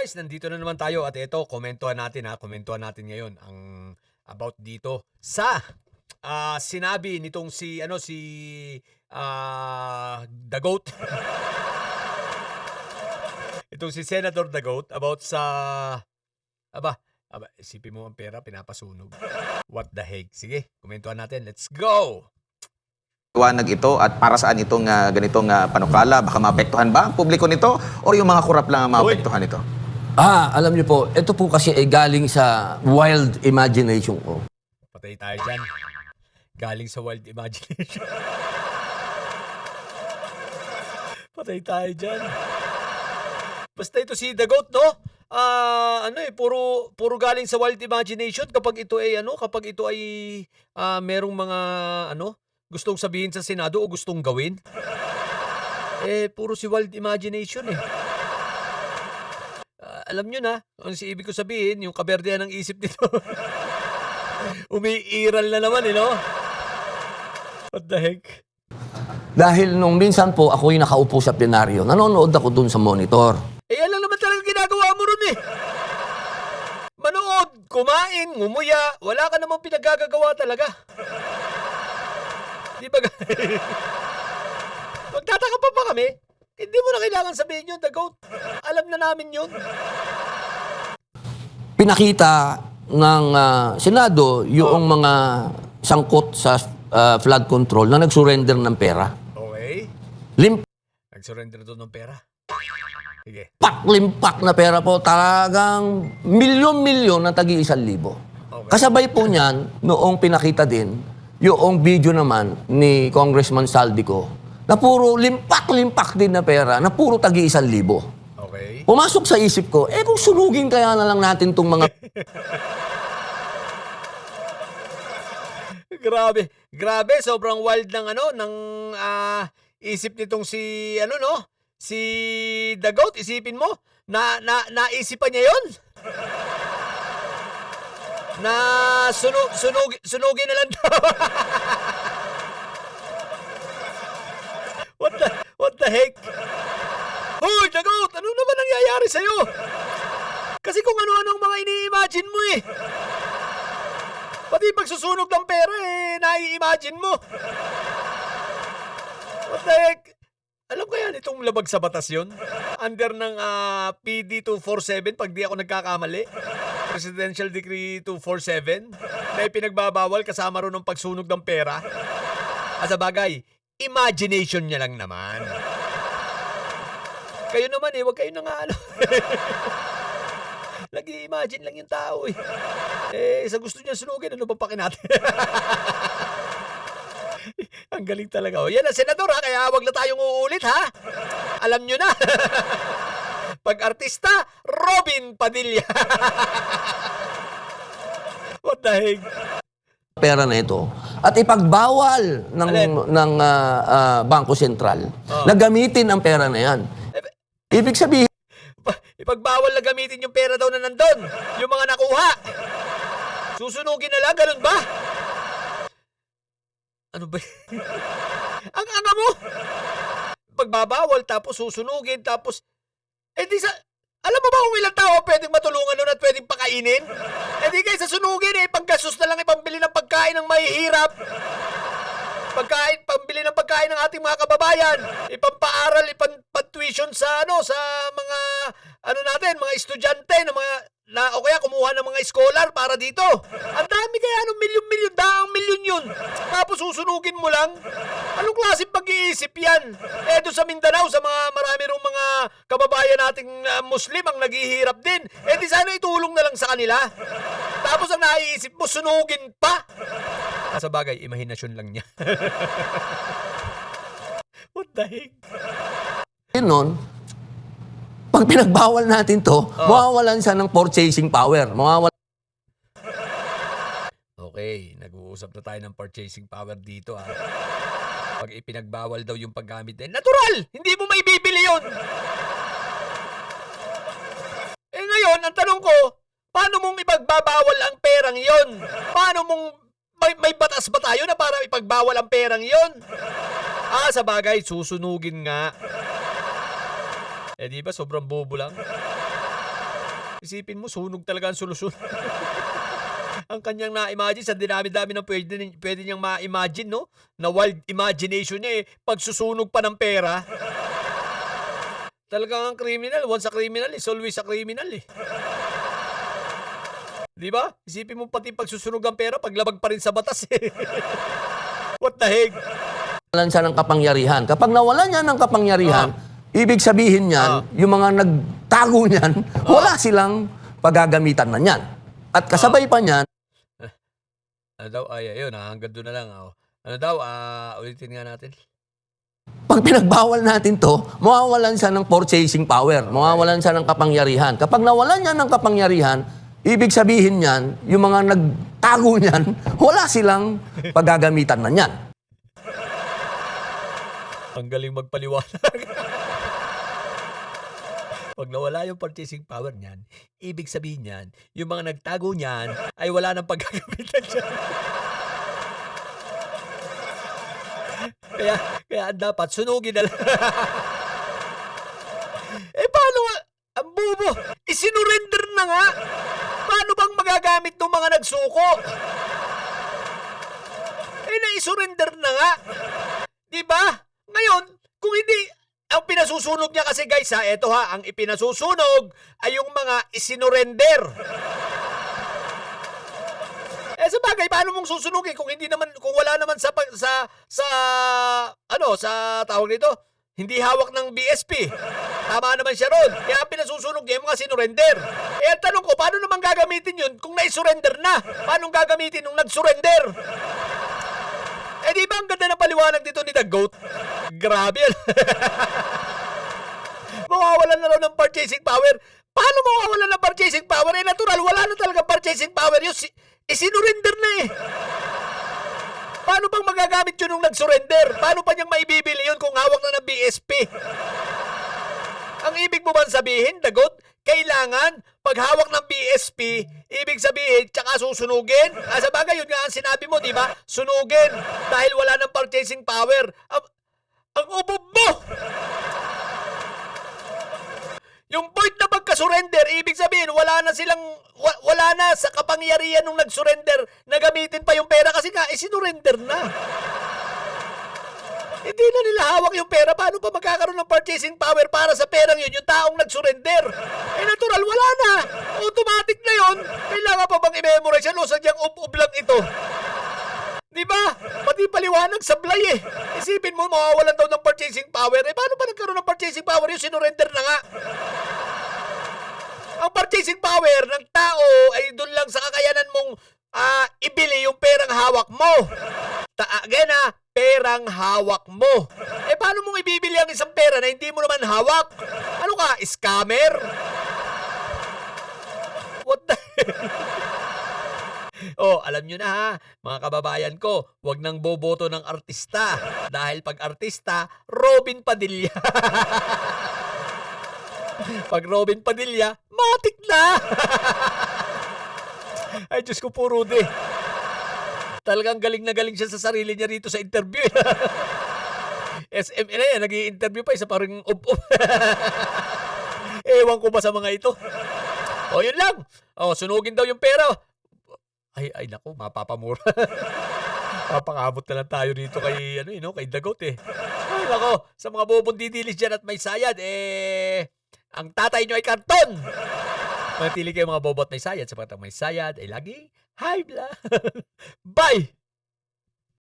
guys, nandito na naman tayo at ito, komentuhan natin ngayon ang about dito sa sinabi nitong si The Goat. Itong si Senator The Goat about sa aba, isipin mo ang pera pinapasunog. What the heck? Sige, komentuhan natin. Let's go. Liwanag ito at para saan itong ganitong panukala? Baka maapektuhan ba ang publiko nito o yung mga kurap lang ang maapektuhan nito? Alam niyo po, ito po kasi ay galing sa wild imagination ko. Patay tayo dyan. Galing sa wild imagination. Patay tayo dyan. Basta ito si The Goat, no? Puro galing sa wild imagination kapag ito ay merong mga gustong sabihin sa Senado o gustong gawin. Puro si wild imagination eh. Alam nyo na, ang ibig ko sabihin, yung kaberdehan ng isip nito. Umiiral na naman no? What the heck? Dahil nung minsan po ako'y nakaupo sa plenaryo, nanonood ako dun sa monitor. Alam naman talaga ginagawa mo ron eh. Manood, kumain, ngumuya, wala ka namang pinagagagawa talaga. Di ba? Magtataka pa kami? Hindi mo na kailangan sabihin yun, The Goat. Alam na namin yun. Pinakita ng Senado yung mga sangkot sa flood control na nag-surrender ng pera. Okay. Nag-surrender doon ng pera. Sige. Limpak na pera po. Talagang milyon-milyon na tagi-1,000. Okay. Kasabay po niyan, noong pinakita din, yung video naman ni Congressman Saldico, na puro limpak-limpak din na pera, na puro tagi-1,000. Okay. Pumasok sa isip ko, kung sunugin kaya na lang natin tong mga... Grabe, sobrang wild ng isip nitong si The Goat. Isipin mo, naisipan niya 'yon. Na sunugin na lang daw. What the heck? Hoy, The Goat, ano naman nangyayari sa'yo? Kasi kung ano-ano ang mga ini-imagine mo eh. Pati pagsusunog ng pera nai-imagine mo. What the heck? Alam kaya nitong labag sa batas yun? Under ng PD 247 pag di ako nagkakamali. Presidential Decree 247 na ipinagbabawal kasama ron ng pagsunog ng pera. Sa bagay, imagination niya lang naman. Kayo naman wag kayo na nga Nag-i-imagine lang yung tao sa gusto niya sunugin, ano ba pakin natin? Ang galing talaga. Yan ang senador kaya wag na tayong uulit Alam nyo na. Pag-artista, Robin Padilla. What the heck? pera na ito at ipagbawal ng Bangko Sentral na gamitin ang pera na yan. Ibig sabihin, ipagbawal na gamitin yung pera daw na nandun. Yung mga nakuha. Susunugin na lang, ganun ba? Ano ba? Ang anga mo. Pagbabawal, tapos susunugin, tapos... Alam mo ba kung ilang tao pwedeng matulungan nun at pwedeng pakainin? Di kayo sasunugin panggastos na lang ipambili ng pagkain ng mahihirap. Pambili ng pagkain ng ating mga kababayan. Ipampaaral, ipang-tuition sa mga mga estudyante o kaya kumuha ng mga scholar para dito. Ang dami kaya milyon-milyon, daang milyon yun. Tapos susunugin mo lang. Anong klaseng pag-iisip yan? Doon sa Mindanao, sa marami rong mga kababayan nating Muslim ang naghihirap din. Di sana itulong na lang sa kanila. Tapos ang naiisip mo, sunugin pa. Sa bagay, imahinasyon lang niya. What the heck? nun, pag pinagbawal natin to, mawawalan siya ng purchasing power. Okay, nag-uusap na tayo ng purchasing power dito Pag ipinagbawal daw yung paggamit din, natural! Hindi mo maibibili yun! Ngayon, ang tanong ko, paano mong ipagbabawal ang perang yon? Paano mong may batas ba tayo na para ipagbawal ang perang yon? Sa bagay, susunugin nga. Di ba sobrang bobo lang? Isipin mo, sunog talaga ang solusyon. Ang kanyang na-imagine sa dinami-dami ng pwede niyang ma-imagine, no? Na wild imagination niya pagsusunog pa ng pera. Talagang ang criminal, once a criminal is always a criminal Di ba? Isipin mo pati pagsusunog ang pera, paglabag pa rin sa batas What the heck? Nawalan siya ng kapangyarihan. Kapag nawalan niya ng kapangyarihan, ibig sabihin niyan, yung mga nagtago niyan, wala silang paggagamitan na niyan. At kasabay pa niyan, Ano daw? Ay, ayun, hanggang doon na lang. Ano daw? Ulitin nga natin. pag pinagbawal natin to, mawawalan siya ng purchasing power, mawawalan siya ng kapangyarihan. Kapag nawalan niya ng kapangyarihan, ibig sabihin niyan, yung mga nagtago niyan, wala silang paggagamitan na niyan. Ang galing magpaliwanag. Pag nawala yung purchasing power niyan, ibig sabihin niyan, yung mga nagtago niyan ay wala nang paggagamitan dyan. kaya dapat sunugin na lang. Paano nga? Ang bobo, isinurrender na nga. Paano bang magagamit ng mga nagsuko? Naisurrender na nga. Diba? Ngayon, kung hindi, ang pinasusunog niya kasi guys eto ang ipinasusunog ay yung mga isinurrender. Sa bagay, paano mong susunugin kung hindi naman, kung wala naman sa tawag nito, hindi hawak ng BSP. Tama naman siya ron. Kaya ang pinasusunog niya yung mga sinurrender. Ang tanong ko, paano naman gagamitin yun kung naisurrender na? Paano gagamitin nung nag-surrender? Di ba ang ganda ng paliwanag dito ni The Goat? Grabe yan. Mawawalan na raw ng purchasing power. Paano mawawalan ng purchasing power? Natural, wala na talaga purchasing power. Yung isinurrender na Paano bang magagamit yun nung nag-surrender? Paano pa niyang maibibili yun kung hawak na ng BSP? Ang ibig mo bang sabihin, The Goat? Kailangan, pag hawak ng BSP, ibig sabihin, tsaka susunugin? Sa bagay, yun nga ang sinabi mo, di ba? Sunugin, dahil wala ng purchasing power. Ang ubob mo! Yung point na pagka-surrender, ibig sabihin, wala na sa kapangyarihan nung nag-surrender na gamitin pa yung pera kasi nga, sinurrender na. Hindi na nila hawak yung pera. Paano pa magkakaroon ng purchasing power para sa perang yun, yung taong nag-surrender? Natural, wala na. Automatic na yun. Kailangan pa bang i-memorize yan o sadyang up-up lang ito? Di ba? Pati paliwanag sablay Isipin mo, mawawalan daw ng purchasing power. Paano pa nagkaroon ng purchasing power? Yung sinurrender na nga. Ang purchasing power ng tao ay doon lang sa kakayanan mong ibili yung perang hawak mo. Again perang hawak mo. Paano mong ibibili ang isang pera na hindi mo naman hawak? Ano ka, scammer? What the alam nyo na mga kababayan ko, wag nang boboto ng artista. Dahil pag artista, Robin Padilla. Pag Robin Padilla, matik na! Ay, Diyos ko po, Rudy. Talagang galing na galing siya sa sarili niya rito sa interview. SM na yan, nag-i-interview pa, isa parang up-up. Ewan ko ba sa mga ito? Yun lang. Sunugin daw yung pera. Ay naku, mapapamura. Papakamot na lang tayo dito kay, kay The Goat Ay naku, sa mga bubong didilis dyan at may sayad, ang tatay nyo ay karton. Manatili kayo mga bobot may sayad sapagkat ang may sayad ay lagi high blood. Bye!